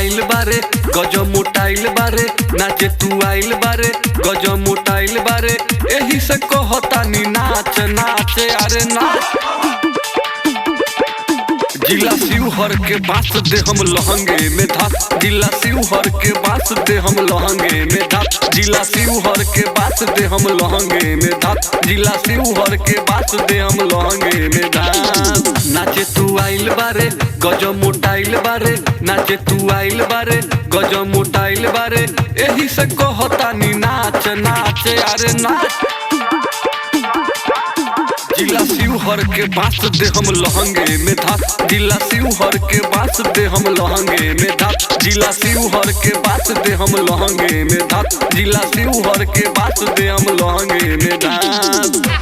आइल बारे गजब मोटाइल बारे नाचे तू आइल बारे गजब मोटाइल बारे एही से कहतानी नाच नाच अरे नाच। जिला शिवहर के बांस दे हम लहंगे में धात जिला शिवहर के बांस दे हम लहंगे में धात जिला शिवहर के बांस दे हम लहंगे में धात जिला शिवहर के बांस दे हम लहंगे में धात। नाचे तू आइल बारे गजब मोटाइल बारे नाचे तू आइल बारे गजब मोटाइल बारे एही से कहतानी नाच नाच अरे नाच। जिला शिवहर के बांस दे हम लहंगे में धात जिला शिवहर के बांस दे हम लहंगे में धात जिला शिवहर के बांस दे हम लहंगे में धात जिला शिवहर के बांस दे हम लहंगे में धात।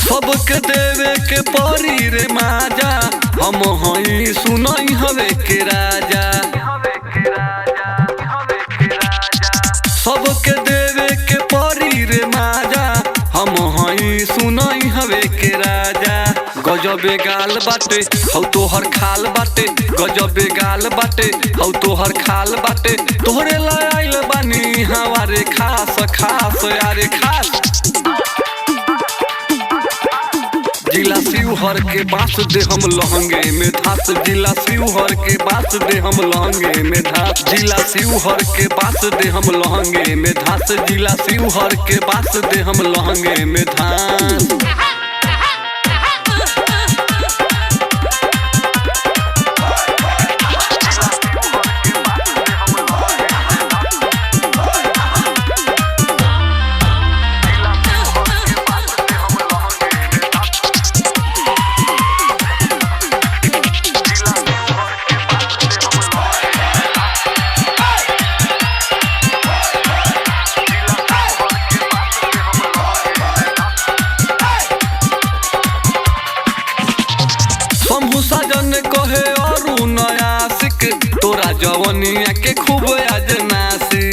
सबके देवे के परी रे माजा हम हई सुनई हवे के राजा सबके देवे के परी रे माजा हम हई सुनई हवे के राजा। गजबे गाल बाटे हौ तोहर खाल बाटे गजबे गाल बाटे हौ तोहर खाल बाटे तोहरे लाइल बानी हमारे खास खास यारे खास। जिला शिवहर के बांस दे हम लहंगे में धात जिला शिवहर के बांस दे हम लहंगे में धात जिला शिवहर के बांस दे हम लहंगे में धात जिला शिवहर के बांस दे हम लहंगे में धात। सजन कहे और नया सिक तोरा जवनिया के खूब आज नासी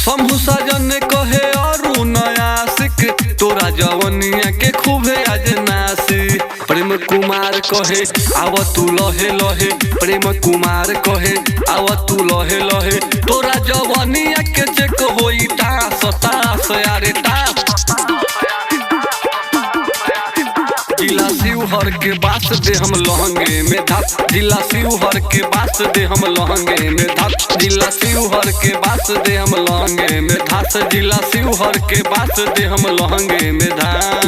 शंभू सजन कहे और नया सिक तोरा जवनिया के खूब आज नासी। प्रेम कुमार कहे आव तू लहे लहे प्रेम कुमार कहे आव तू लहे लहे तोरा जवनिया के चेक होई टास टास यारे टास। जिला शिवहर के बांस दे हम लहंगे में धात जिला शिवहर के बांस दे हम लहंगे में धात जिला शिवहर के बांस दे हम लहंगे में धात जिला शिवहर के बांस दे हम लहंगे में धात।